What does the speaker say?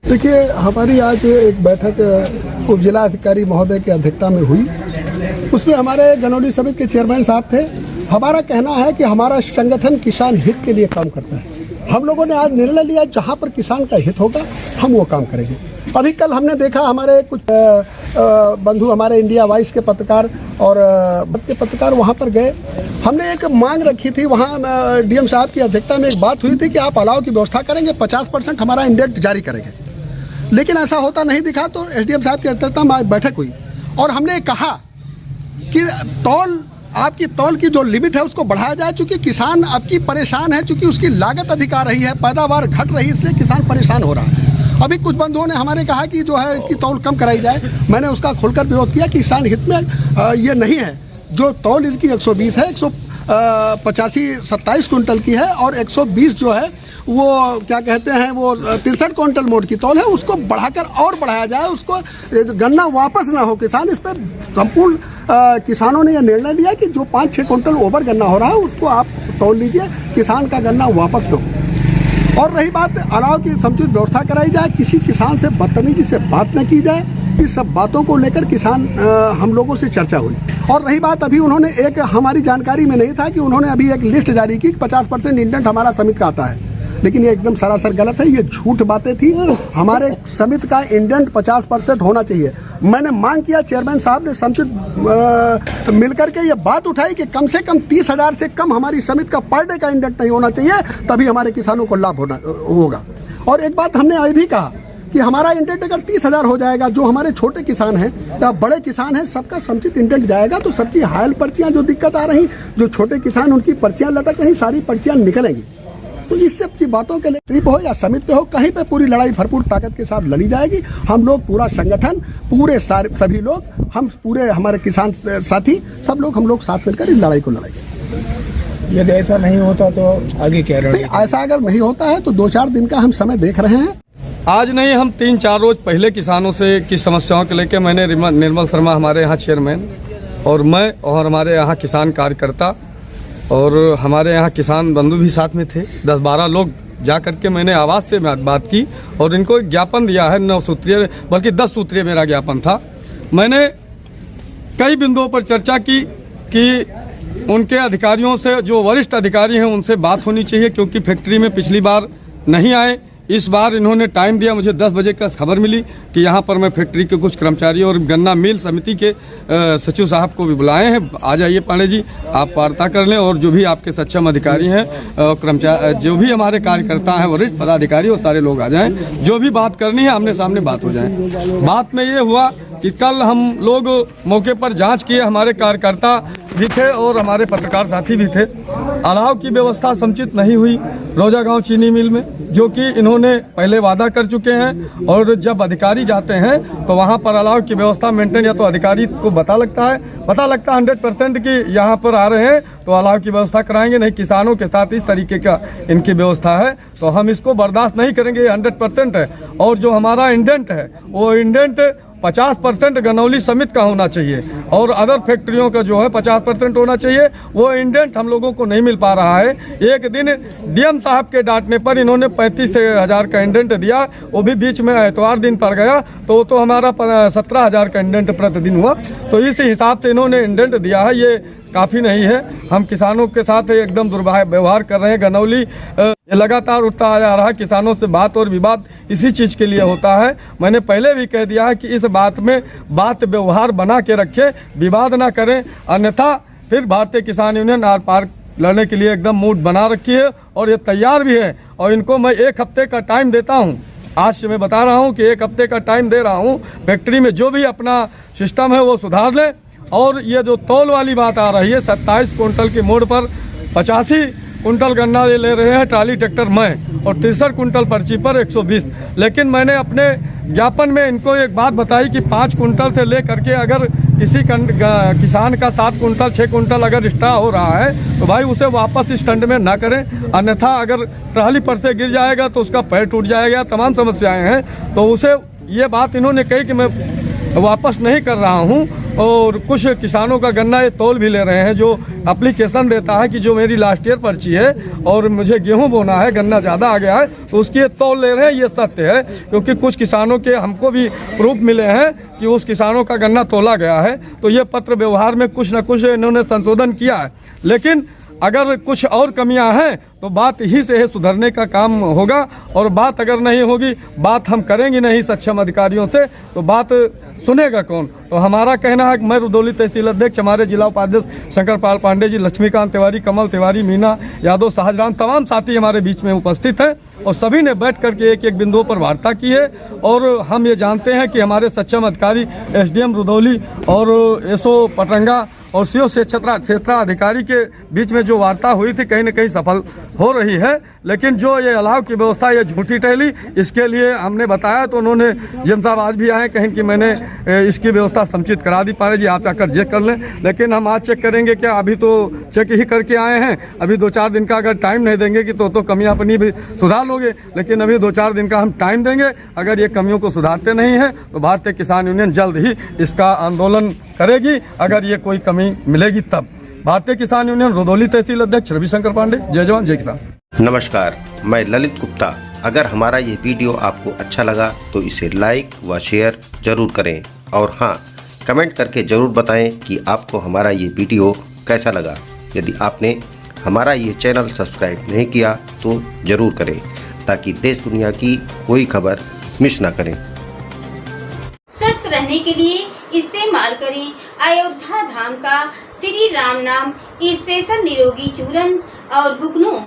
देखिए, हमारी आज एक बैठक उप जिला अधिकारी महोदय की अध्यक्षता में हुई। उसमें हमारे गनौली समिति के चेयरमैन साहब थे। हमारा कहना है कि हमारा संगठन किसान हित के लिए काम करता है। हम लोगों ने आज निर्णय लिया, जहां पर किसान का हित होगा हम वो काम करेंगे। अभी कल हमने देखा, हमारे कुछ बंधु, हमारे इंडिया वाइस के पत्रकार और पत्रकार वहाँ पर गए। हमने एक मांग रखी थी, वहाँ डीएम साहब की अध्यक्षता में एक बात हुई थी कि आप अलाव की व्यवस्था करेंगे, 50% हमारा इंडेंट जारी करेंगे। लेकिन ऐसा होता नहीं दिखा, तो एसडीएम साहब की अध्यक्षता में बैठक हुई और हमने कहा कि आपकी तौल की जो लिमिट है उसको बढ़ाया जाए, चूँकि किसान आपकी परेशान है, चूँकि उसकी लागत अधिक आ रही है, पैदावार घट रही है, इसलिए किसान परेशान हो रहा है। अभी कुछ बंधुओं ने हमारे कहा कि जो है इसकी तौल कम कराई जाए। मैंने उसका खुलकर विरोध किया कि किसान हित में ये नहीं है। जो तौल इसकी 120 है, 185-27 कुंटल की है और 120 जो है वो क्या कहते हैं, वो 63 कुंटल मोट की तौल है, उसको बढ़ाकर और बढ़ाया जाए, उसको गन्ना वापस ना हो। किसान इस पर संपूर्ण किसानों ने यह निर्णय लिया कि जो 5-6 कुंटल ओवर गन्ना हो रहा है उसको आप तौल लीजिए, किसान का गन्ना वापस लो। और रही बात अलाव की, समुचित व्यवस्था कराई जाए, किसी किसान से बदतमीजी से बात न की जाए। इस सब बातों को लेकर किसान हम लोगों से चर्चा हुई। और रही बात, अभी उन्होंने एक, हमारी जानकारी में नहीं था कि उन्होंने अभी एक लिस्ट जारी की, 50% इंडेंट हमारा समिति का आता है, लेकिन ये एकदम सरासर गलत है। ये झूठ बातें थी। हमारे समिति का इंडेंट 50% होना चाहिए। मैंने मांग किया, चेयरमैन साहब ने समिति मिलकर के ये बात उठाई कि कम से कम 30,000 से कम हमारी समिति का पर डे का इंडेंट नहीं होना चाहिए, तभी हमारे किसानों को लाभ होगा। और एक बात हमने ये भी कहा कि हमारा इंडेंट अगर 30,000 हो जाएगा, जो हमारे छोटे किसान हैं या बड़े किसान हैं, सबका समुचित इंडेंट जाएगा, तो सबकी हायल पर्चियाँ जो दिक्कत आ रही, जो छोटे किसान उनकी पर्चियाँ लटक रही, सारी पर्चियाँ निकलेंगी। तो इस सब की बातों के लिए ट्रिप हो या समिति पे हो, कहीं पे पूरी लड़ाई भरपूर ताकत के साथ लड़ी जाएगी। हम लोग पूरा संगठन, पूरे सभी लोग, हम पूरे हमारे किसान साथी, सब लोग हम लोग साथ मिलकर इस लड़ाई को लड़ाएंगे। यदि ऐसा नहीं होता तो आगे क्या रहेगा? ऐसा अगर नहीं होता है तो 2-4 दिन का हम समय देख रहे हैं। आज नहीं, हम 3-4 रोज पहले किसानों से की समस्याओं को लेकर मैंने निर्मल शर्मा हमारे यहाँ चेयरमैन और मैं और हमारे यहाँ किसान कार्यकर्ता और हमारे यहाँ किसान बंधु भी साथ में थे, 10-12 लोग जा करके मैंने आवाज़ से बात की और इनको एक ज्ञापन दिया है, 9 सूत्रीय बल्कि 10 सूत्रीय मेरा ज्ञापन था। मैंने कई बिंदुओं पर चर्चा की कि उनके अधिकारियों से, जो वरिष्ठ अधिकारी हैं, उनसे बात होनी चाहिए, क्योंकि फैक्ट्री में पिछली बार नहीं आए। इस बार इन्होंने टाइम दिया, मुझे 10 बजे का खबर मिली कि यहाँ पर मैं फैक्ट्री के कुछ कर्मचारियों और गन्ना मिल समिति के सचिव साहब को भी बुलाए हैं। आ जाइए पांडे जी, आप वार्ता कर लें और जो भी आपके सक्षम अधिकारी हैं, कर्मचारी, जो भी हमारे कार्यकर्ता हैं, वरिष्ठ पदाधिकारी, वो सारे लोग आ जाएं। जो भी बात करनी है आमने सामने बात हो जाए। बात में ये हुआ कि कल हम लोग मौके पर जाँच किए, हमारे कार्यकर्ता भी थे और हमारे पत्रकार साथी भी थे। अलाव की व्यवस्था समुचित नहीं हुई रोजा गांव चीनी मिल में, जो कि इन्होंने पहले वादा कर चुके हैं। और जब अधिकारी जाते हैं तो वहां पर अलाव की व्यवस्था मेंटेन, या तो अधिकारी को पता लगता है 100% कि यहाँ पर आ रहे हैं तो अलाव की व्यवस्था कराएंगे, नहीं किसानों के साथ इस तरीके का इनकी व्यवस्था है, तो हम इसको बर्दाश्त नहीं करेंगे। 100% है। और जो हमारा इंडेंट है वो इंडेंट 50% गनौली समिति का होना चाहिए और अदर फैक्ट्रियों का जो है 50% होना चाहिए। वो इंडेंट हम लोगों को नहीं मिल पा रहा है। एक दिन डीएम साहब के डांटने पर इन्होंने 35,000 का इंडेंट दिया, वो भी बीच में एतवार दिन पड़ गया, तो हमारा 17,000 का इंडेंट प्रतिदिन हुआ। तो इस हिसाब से इन्होंने इंडेंट दिया है, ये काफ़ी नहीं है। हम किसानों के साथ एकदम दुर्व्यवहार कर रहे हैं। गनौली लगातार उठता आ रहा है, किसानों से बात और विवाद इसी चीज़ के लिए होता है। मैंने पहले भी कह दिया है कि इस बात में बात व्यवहार बना के रखें, विवाद ना करें, अन्यथा फिर भारतीय किसान यूनियन आर पार लड़ने के लिए एकदम मूड बना रखी है और ये तैयार भी है। और इनको मैं 1 हफ्ते का टाइम देता हूँ। आज से मैं बता रहा हूँ कि 1 हफ्ते का टाइम दे रहा हूँ। फैक्ट्री में जो भी अपना सिस्टम है वो सुधार लें। और ये जो तौल वाली बात आ रही है, 27 कुंटल की मोड़ पर 85 कुंटल गन्ना ले रहे हैं ट्राली ट्रैक्टर में, और 63 कुंटल पर्ची पर 120। लेकिन मैंने अपने ज्ञापन में इनको एक बात बताई कि 5 कुंटल से ले करके अगर किसी किसान का 7 कुंटल 6 कुंटल अगर एक्स्ट्रा हो रहा है तो भाई उसे वापस इस टंड में ना करें, अन्यथा अगर ट्राली पर से गिर जाएगा तो उसका पैर टूट जाएगा, तमाम समस्याएं हैं। तो उसे ये बात इन्होंने कही कि मैं वापस नहीं कर रहा हूँ। और कुछ किसानों का गन्ना ये तौल भी ले रहे हैं, जो एप्लीकेशन देता है कि जो मेरी लास्ट ईयर पर्ची है और मुझे गेहूं बोना है, गन्ना ज़्यादा आ गया है तो उसकी ये तौल ले रहे हैं। ये सत्य है, क्योंकि कुछ किसानों के हमको भी प्रूफ मिले हैं कि उस किसानों का गन्ना तोला गया है। तो ये पत्र व्यवहार में कुछ न कुछ इन्होंने संशोधन किया है, लेकिन अगर कुछ और कमियां हैं तो बात ही से ही सुधरने का काम होगा। और बात अगर नहीं होगी, बात हम करेंगे नहीं सक्षम अधिकारियों से, तो बात सुनेगा कौन। तो हमारा कहना है कि मैं रुदौली तहसील अध्यक्ष, हमारे जिला उपाध्यक्ष शंकर पाल पांडे जी, लक्ष्मीकांत तिवारी, कमल तिवारी, मीना यादव, शाहजहां, तमाम साथी हमारे बीच में उपस्थित हैं और सभी ने बैठ करके एक एक बिंदुओं पर वार्ता की है। और हम ये जानते हैं कि हमारे सक्षम अधिकारी एसडीएम रुदौली और एसओ पटरंगा और सीओ से क्षेत्राधिकारी के बीच में जो वार्ता हुई थी कहीं न कहीं सफल हो रही है। लेकिन जो ये अलाव की व्यवस्था, ये झूठी टहली, इसके लिए हमने बताया तो उन्होंने, जिम साहब आज भी आए, कहें कि मैंने इसकी व्यवस्था समुचित करा दी, पारे जी आप आकर चेक कर लें। लेकिन हम आज चेक करेंगे क्या, अभी तो चेक ही करके आए हैं, अभी 2-4 दिन का अगर टाइम नहीं देंगे कि तो कमियां अपनी भी सुधार लोगे, लेकिन अभी 2-4 दिन का हम टाइम देंगे। अगर ये कमियों को सुधारते नहीं हैं तो भारतीय किसान यूनियन जल्द ही इसका आंदोलन करेगी, अगर ये कोई कमी मिलेगी तब। भारतीय किसान यूनियन रुदौली तहसील अध्यक्ष रविशंकर पांडे। जय जवान जय किसान। नमस्कार, मैं ललित गुप्ता। अगर हमारा ये वीडियो आपको अच्छा लगा तो इसे लाइक व शेयर जरूर करें और हाँ, कमेंट करके ज़रूर बताएं कि आपको हमारा ये वीडियो कैसा लगा। यदि आपने हमारा ये चैनल सब्सक्राइब नहीं किया तो ज़रूर करें, ताकि देश दुनिया की कोई खबर मिस ना करें। स्वस्थ रहने के लिए इस्तेमाल करें अयोध्या धाम का श्री राम नाम स्पेशल निरोगी चूर्ण और बुकनों।